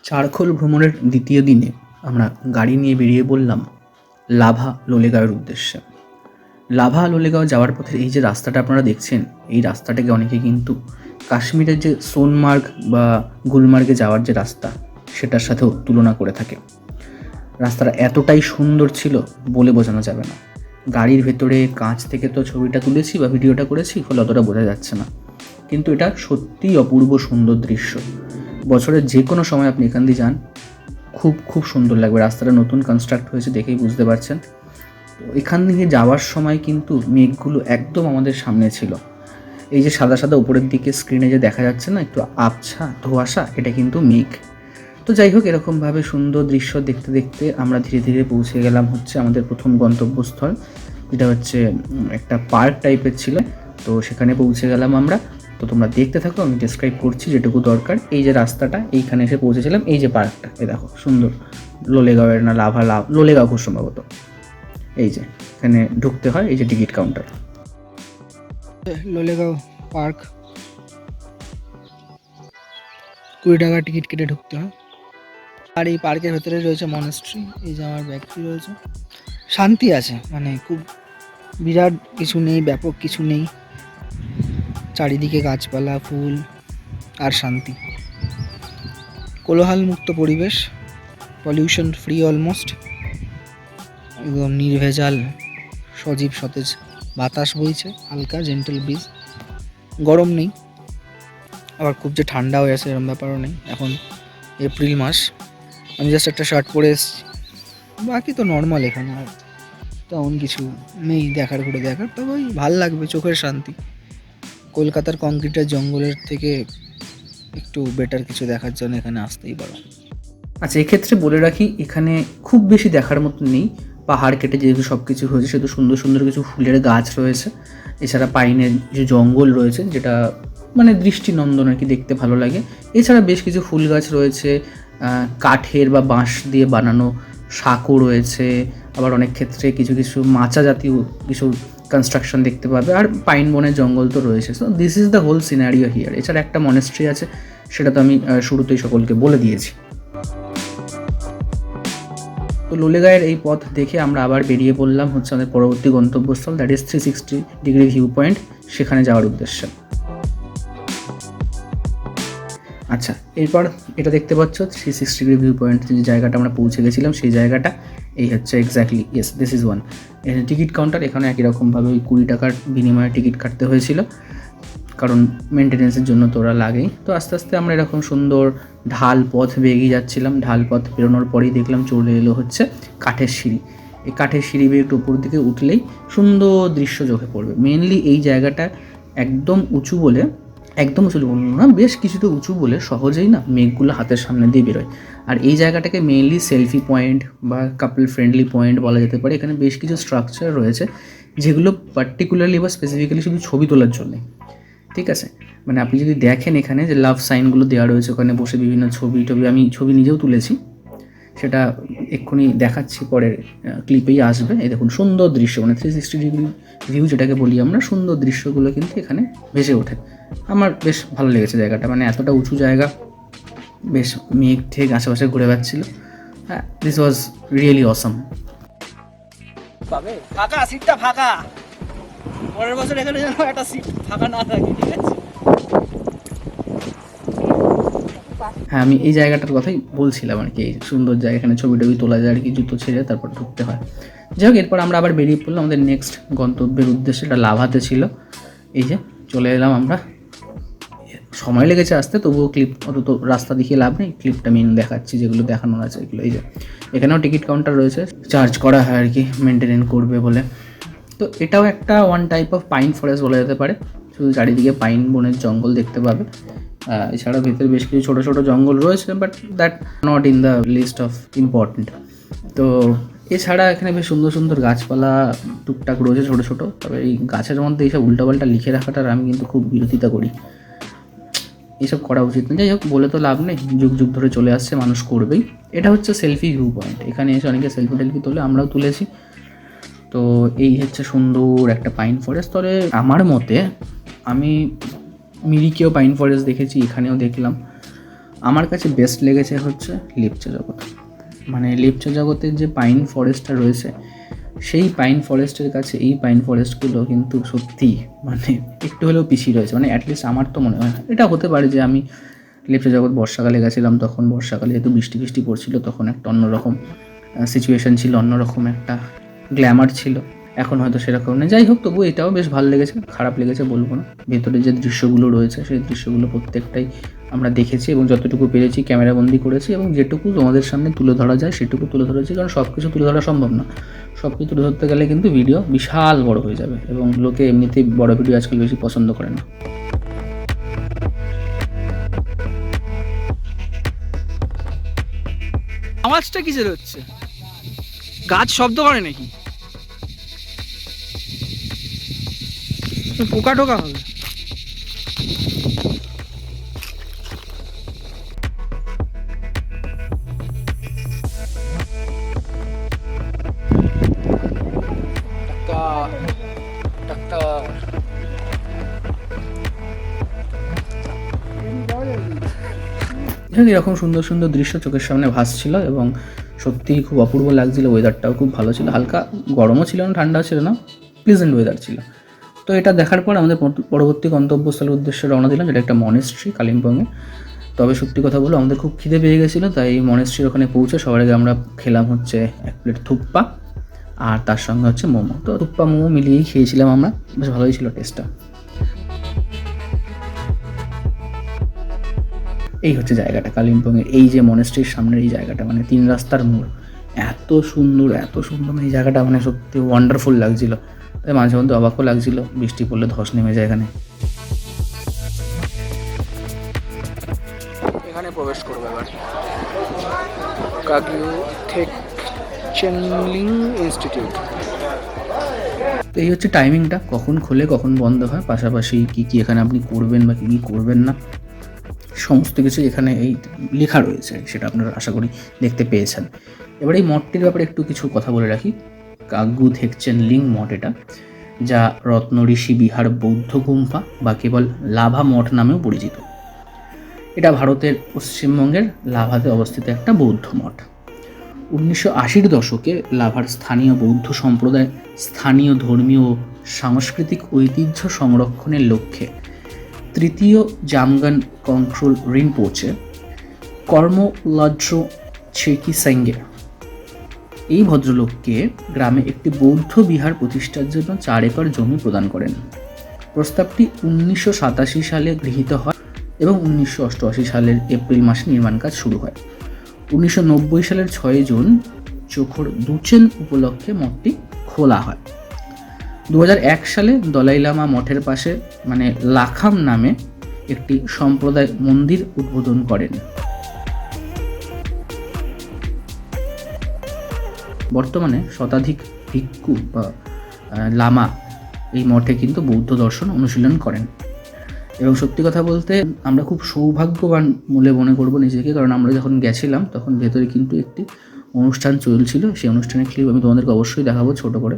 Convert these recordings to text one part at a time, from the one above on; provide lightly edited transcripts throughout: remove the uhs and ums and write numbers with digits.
চারখোল ভ্রমণের দ্বিতীয় দিনে আমরা গাড়ি নিয়ে বেরিয়ে পড়লাম লাভা লোলেগাঁওয়ের উদ্দেশ্যে। লাভা লোলেগাঁও যাওয়ার পথে এই যে রাস্তাটা আপনারা দেখছেন, এই রাস্তাটাকে অনেকে কিন্তু কাশ্মীরের যে সোনমার্গ বা গুলমার্গে যাওয়ার যে রাস্তা সেটার সাথেও তুলনা করে থাকে। রাস্তাটা এতটাই সুন্দর ছিল বলে বোঝানো যাবে না। গাড়ির ভেতরে কাঁচ থেকে তো ছবিটা তুলেছি বা ভিডিওটা করেছি, ফলে অতটা বোঝা যাচ্ছে না, কিন্তু এটা সত্যিই অপূর্ব সুন্দর দৃশ্য। বছরের যে কোনো সময় আপনি এখান দিয়ে যান, খুব খুব সুন্দর লাগবে। রাস্তাটা নতুন কনস্ট্রাক্ট হয়েছে, দেখেই বুঝতে পারছেন। তো এখান থেকে যাওয়ার সময় কিন্তু মেঘগুলো একদম আমাদের সামনে ছিল। এই যে সাদা সাদা উপরের দিকে স্ক্রিনে যে দেখা যাচ্ছে না, একটু আবছা ধোঁয়াশা, এটা কিন্তু মেঘ। তো যাই হোক, এরকমভাবে সুন্দর দৃশ্য দেখতে দেখতে আমরা ধীরে ধীরে পৌঁছে গেলাম হচ্ছে আমাদের প্রথম গন্তব্যস্থল, যেটা হচ্ছে একটা পার্ক টাইপের ছিল। তো সেখানে পৌঁছে গেলাম আমরা। তো তোমরা দেখতে থাকো, আমি ডেসক্রাইব করছি যেটুকু দরকার। এই যে রাস্তাটা, এইখানে এসে পৌঁছেছিলাম। এই যে পার্কটা, এই দেখো সুন্দর, লোলেগাঁওয়ের না লোলেগাঁও খুব সম্ভবত। এই যে এখানে ঢুকতে হয়, এই যে টিকিট কাউন্টার, লোলেগাঁও পার্ক। 20 টাকা টিকিট কেটে ঢুকতে হয়। আর এই পার্কের ভেতরে রয়েছে মনেস্ট্রি। এই যে আমার ব্যাগটি রয়েছে। শান্তি আছে, মানে খুব বিরাট কিছু নেই, ব্যাপক কিছু নেই, চারিদিকে গাছপালা, ফুল আর শান্তি। কোলাহল মুক্ত পরিবেশ, পলিউশন ফ্রি অলমোস্ট, একদম নির্ভেজাল সজীব সতেজ বাতাস বইছে, হালকা জেন্টেল ব্রিজ। গরম নেই, আবার খুব যে ঠান্ডা হয়ে আছে এরকম ব্যাপারও নেই। এখন এপ্রিল মাস, আমি জাস্ট একটা শার্ট পরে এসেছি, বাকি তো নর্মাল। এখানে আর তেমন কিছু নেই দেখার, ঘুরে দেখার। তবে ওই ভাল লাগবে, চোখের শান্তি। কলকাতার কংক্রিটের জঙ্গলের থেকে একটু বেটার কিছু দেখার জন্য এখানে আসতেই পারো। আচ্ছা, এক্ষেত্রে বলে রাখি, এখানে খুব বেশি দেখার মতো নেই। পাহাড় কেটে যেহেতু সব কিছু হয়েছে, সেহেতু সুন্দর সুন্দর কিছু ফুলের গাছ রয়েছে। এছাড়া পাইনের যে জঙ্গল রয়েছে, যেটা মানে দৃষ্টিনন্দন আর কি, দেখতে ভালো লাগে। এছাড়া বেশ কিছু ফুল গাছ রয়েছে, কাঠের বা বাঁশ দিয়ে বানানো সাঁকো রয়েছে। আবার অনেক ক্ষেত্রে কিছু কিছু মাচা জাতীয় কিছু কনস্ট্রাকশন দেখতে পাবে। আর পাইন বনের জঙ্গল তো রয়েছে। So this is the whole scenario here. এছাড়া একটা মনেস্ট্রি আছে, সেটা তো আমি শুরুতেই সকলকে বলে দিয়েছি। তো লোলেগাঁয়ের এই পথ দেখে আমরা আবার বেরিয়ে পড়লাম হচ্ছে আমাদের পরবর্তী গন্তব্যস্থল, that is 360 degree view point, সেখানে যাওয়ার উদ্দেশ্যে। আচ্ছা, এরপর এটা দেখতে পাচ্ছ 360 ডিগ্রি ভিউ পয়েন্ট, যে জায়গাটা আমরা পৌঁছে গেছিলাম, সেই জায়গাটা এই হচ্ছে exactly. Yes, this is one. Ticket counter. এখানে একই রকমভাবে ওই 20 টাকার বিনিময়ে টিকিট কাটতে হয়েছিল, কারণ মেনটেন্যান্সের জন্য তো ওরা লাগেই। তো আস্তে আস্তে আমরা এরকম সুন্দর ঢাল পথ বেয়ে এগিয়ে যাচ্ছিলাম। ঢাল পথ পেরোনোর পরেই দেখলাম চলে এলো হচ্ছে কাঠের সিঁড়ি। এই কাঠের সিঁড়ি বেয়ে একটু উপর দিকে উঠলেই সুন্দর দৃশ্য চোখে পড়বে। মেনলি এই জায়গাটা একদম উঁচু বলে, একদম উঁচু বলবো না, বেশ কিছুটা উঁচু বলে সহজেই না মেঘগুলো হাতের সামনে দিয়ে বেরোয়। আর এই জায়গাটাকে মেনলি সেলফি পয়েন্ট বা কাপল ফ্রেন্ডলি পয়েন্ট বলা যেতে পারে। এখানে বেশ কিছু স্ট্রাকচার রয়েছে, যেগুলো পার্টিকুলারলি বা স্পেসিফিক্যালি শুধু ছবি তোলার জন্যে। ঠিক আছে, মানে আপনি যদি দেখেন এখানে যে লাভ সাইনগুলো দেওয়া রয়েছে, ওখানে বসে বিভিন্ন ছবি, আমি ছবি নিজেও তুলেছি, সেটা এক্ষুনি দেখাচ্ছি, পরের ক্লিপেই আসবে। এই দেখুন সুন্দর দৃশ্য, মানে 360 ডিগ্রি ভিউ যেটাকে বলি আমরা, সুন্দর দৃশ্যগুলো কিন্তু এখানে ভেসে ওঠে। আমার বেশ ভালো লেগেছে জায়গাটা, মানে এতটা উঁচু জায়গা, বেশ মেঘ ঠেক আশেপাশে ঘুরে বেড়াচ্ছিল। হ্যাঁ, দিস ওয়াজ রিয়েলি অসাম। ফাঁকা সিটটা ফাঁকা, পরের বছর এখানে যেন একটা সিট ফাঁকা না থাকে, ঠিক আছে? হ্যাঁ, আমি এই জায়গাটার কথাই বলছিলাম আর কি, এই সুন্দর জায়গা, এখানে ছবি টবি তোলা যায় আর কি, জুতো ছেড়ে তারপর ঢুকতে হয়। যাই হোক, এরপর আমরা আবার বেরিয়ে পড়লাম আমাদের নেক্সট গন্তব্যের উদ্দেশ্যে। এটা লাভাতে ছিল। এই যে চলে এলাম আমরা। সময় লেগেছে আসতে, তবুও ক্লিপ অত তো রাস্তা দেখিয়ে লাভ নেই, ক্লিপটা মেন দেখাচ্ছি যেগুলো দেখানোর আছে এগুলো। এই যে এখানেও টিকিট কাউন্টার রয়েছে, চার্জ করা হয় আর কি, মেনটেন করবে বলে। তো এটাও একটা one type of pine forest বলা যেতে পারে। শুধু চারিদিকে পাইন বনের জঙ্গল দেখতে পাবে। এছাড়াও ভেতরে বেশ কিছু ছোটো ছোটো জঙ্গল রয়েছে, but that not in the list of important. তো এছাড়া এখানে বেশ সুন্দর সুন্দর গাছপালা টুকটাক রয়েছে ছোটো ছোটো। তবে এই গাছের মধ্যে এইসব উল্টোপাল্টা লিখে রাখাটার আমি কিন্তু খুব বিরোধিতা করি, এইসব করা উচিত না। যাই হোক, বলে তো লাভ নেই, যুগ যুগ ধরে চলে আসছে, মানুষ করবেই। এটা হচ্ছে সেলফি ভিউ পয়েন্ট। এখানে এসে অনেকে সেলফি টেলফি তোলে, আমরাও তুলেছি। তো এই হচ্ছে সুন্দর একটা পাইন ফরেস্ট। তবে আমার মতে, আমি মিরিকেও পাইন ফরেস্ট দেখেছি, এখানেও দেখলাম। আমার কাছে বেস্ট লেগেছে হচ্ছে লেপচা জগৎ। মানে লেপচা জগতের যে পাইন ফরেস্টটা রয়েছে, সেই পাইন ফরেস্টের কাছে এই পাইন ফরেস্টগুলো কিন্তু সত্যি মানে একটু হলেও পিছিয়ে রয়েছে। মানে অ্যাটলিস্ট আমার তো মনে হয় না। এটা হতে পারে যে আমি লেপচা জগৎ বর্ষাকালে গেছিলাম, তখন বর্ষাকালে যেহেতু বৃষ্টি পড়ছিল, তখন একটা অন্যরকম সিচুয়েশান ছিল, অন্যরকম একটা গ্ল্যামার ছিল। এখন হয়তো সেরকম নেই। যাই হোক, তবু এটাও বেশ ভালো লেগেছে, খারাপ লেগেছে বলবো না। ভেতরে যে দৃশ্যগুলো রয়েছে সেই দৃশ্যগুলো প্রত্যেকটাই আমরা দেখেছি এবং যতটুকু পেরেছি ক্যামেরাবন্দি করেছি, এবং যেটুকু তোমাদের সামনে তুলে ধরা যায় সেটুকু তুলে ধরেছি। কারণ সব কিছু তুলে ধরা সম্ভব না। সব কিছু তুলে ধরতে গেলে কিন্তু ভিডিও বিশাল বড় হয়ে যাবে, এবং লোকে এমনিতেই বড় ভিডিও আজকাল বেশি পছন্দ করে না। আওয়াজটা কিসের হচ্ছে? গাছ শব্দ করে নাকি? পোকা টোকা হবে। এরকম সুন্দর সুন্দর দৃশ্য চোখের সামনে ভাসছিল এবং সত্যিই খুব অপূর্ব লাগছিল। ওয়েদারটাও খুব ভালো ছিল, হালকা গরমও ছিল না, ঠান্ডাও ছিল না, প্লেজেন্ট ওয়েদার ছিল। তো এটা দেখার পর আমাদের পরবর্তী গন্তব্যস্থলের উদ্দেশ্যে রওনা দিলাম, যেটা একটা মনেস্ট্রি কালিম্পংয়ে। তবে সত্যি কথা বলো, আমাদের খুব খিদে পেয়ে গেছিলো, তাই মনেস্ট্রির ওখানে পৌঁছে সবার আগে আমরা খেলাম হচ্ছে 1 প্লেট থুপ্পা, আর তার সঙ্গে হচ্ছে মোমো। তো থুপ্পা মোমো মিলিয়েই খেয়েছিলাম আমরা, বেশ ভালোই ছিল টেস্টটা। এই হচ্ছে জায়গাটা কালিম্পংয়ের, এই যে মনেস্ট্রির সামনের এই জায়গাটা, মানে 3 রাস্তার মোড়, এত সুন্দর মানে এই জায়গাটা মানে সত্যি ওয়ান্ডারফুল লাগছিল। তাই মাঝে মধ্যে অবাকও লাগছিল, বৃষ্টি পড়লে ধস নেমে যায় এখানে। এখানে প্রবেশ করবো এবার কাগিউ থেকচেনলিং ইনস্টিটিউট। তো এই হচ্ছে টাইমিংটা, কখন খোলে কখন বন্ধ হয়, পাশাপাশি কী কী এখানে আপনি করবেন বা কী কী করবেন না, সমস্ত কিছু এখানে এই লেখা রয়েছে, সেটা আপনারা আশা করি দেখতে পেয়েছেন। এবার এই মঠটির ব্যাপারে একটু কিছু কথা বলে রাখি। কাগু থেকচেনলিং মঠ এটা, যা রত্ন ঋষি বিহার বৌদ্ধ গুম্ফা বা কেবল লাভা মঠ নামেও পরিচিত। এটা ভারতের পশ্চিমবঙ্গের লাভাতে অবস্থিত একটা বৌদ্ধ মঠ। 1980-র দশকে লাভার স্থানীয় বৌদ্ধ সম্প্রদায় স্থানীয় ধর্মীয় ও সাংস্কৃতিক ঐতিহ্য সংরক্ষণের লক্ষ্যে তৃতীয় জামগান কংক্রুল রিনপোচে কর্মলজ্র ছেকি সেঙ্গে এই ভদ্রলোককে গ্রামে একটি বৌদ্ধ বিহার প্রতিষ্ঠার জন্য 4 একর জমি প্রদান করেন। প্রস্তাবটি 1987 সালে গৃহীত হয় এবং 1988 সালের এপ্রিল মাসে নির্মাণ কাজ শুরু হয়। 1990 সালের 6 জুন চোখর দুচেন উপলক্ষে মঠটি খোলা হয়। 2001 সালে দলাই লামা মঠের পাশে মানে লাখাম নামে একটি সম্প্রদায় মন্দির উদ্বোধন করেন। বর্তমানে শতাধিক ভিক্ষু বা লামা এই মঠে কিন্তু বৌদ্ধ দর্শন অনুশীলন করেন। এবং সত্যি কথা বলতে আমরা খুব সৌভাগ্যবান বলে মনে করব নিজেকে, কারণ আমরা যখন গেছিলাম তখন ভেতরে কিন্তু একটি অনুষ্ঠান চলছিল। সেই অনুষ্ঠানের ক্লিপ আমি তোমাদেরকে অবশ্যই দেখাবো ছোট করে,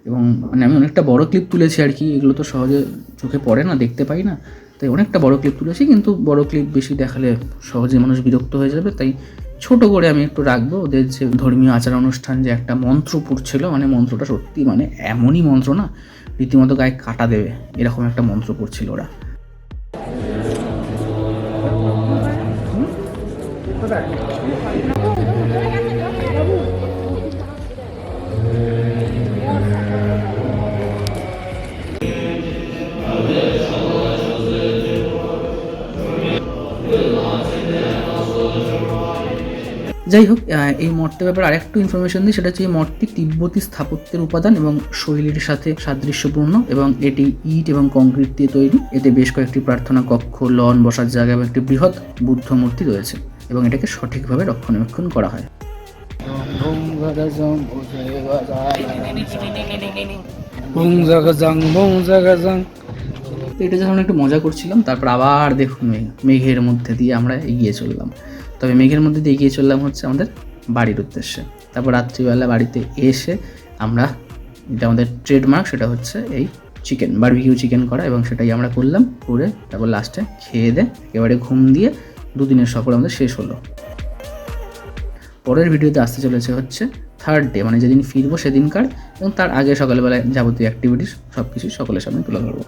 এবং মানে আমি অনেকটা বড় ক্লিপ তুলেছি আর কি, এগুলো তো সহজে চোখে পড়ে না, দেখতে পাই না, তাই অনেকটা বড় ক্লিপ তুলেছি। কিন্তু বড় ক্লিপ বেশি দেখালে সহজে মানুষ বিরক্ত হয়ে যাবে, তাই ছোট করে আমি একটু রাখবো। ওদের যে ধর্মীয় আচার অনুষ্ঠান, যে একটা মন্ত্র পড়ছিল, মানে মন্ত্রটা সত্যি মানে এমনই মন্ত্র না, রীতিমতো গায়ে কাটা দেবে এরকম একটা মন্ত্র পড়ছিল ওরা। যাই হোক, এই মঠটির ব্যাপারে আরেকটু ইনফরমেশন দিই, সেটা হচ্ছে এই মঠটি তিব্বতী স্থাপত্যের উপাদান এবং শৈলীর সাথে সাদৃশ্যপূর্ণ, এবং এটি ইট এবং কংক্রিট দিয়ে তৈরি। এতে বেশ কয়েকটি প্রার্থনা কক্ষ, লন, বসার জায়গা এবং একটি বৃহৎ বুদ্ধ মূর্তি রয়েছে, এবং এটাকে সঠিকভাবে রক্ষণাবেক্ষণ করা হয়। তো এটা যখন একটু মজা করছিলাম, তারপর আবার দেখুন মেঘের মধ্যে দিয়ে আমরা এগিয়ে চললাম। তবে মেঘের মধ্যে দিয়ে এগিয়ে চললাম হচ্ছে আমাদের বাড়ির উদ্দেশ্যে। তারপর রাত্রিবেলা বাড়িতে এসে আমরা, এটা আমাদের ট্রেডমার্ক, সেটা হচ্ছে এই বারবিকিউ চিকেন করা, এবং সেটাই আমরা করলাম। করে তারপর লাস্টে খেয়ে একেবারে ঘুম দিয়ে দুদিনের সফর আমাদের শেষ হলো। পরের ভিডিওতে আসতে চলেছে হচ্ছে থার্ড ডে, মানে যেদিন ফিরবো সেদিনকার, এবং তার আগে সকালবেলায় যাবতীয় অ্যাক্টিভিটিস সব কিছুই সকলের সামনে তুলে ধরবো।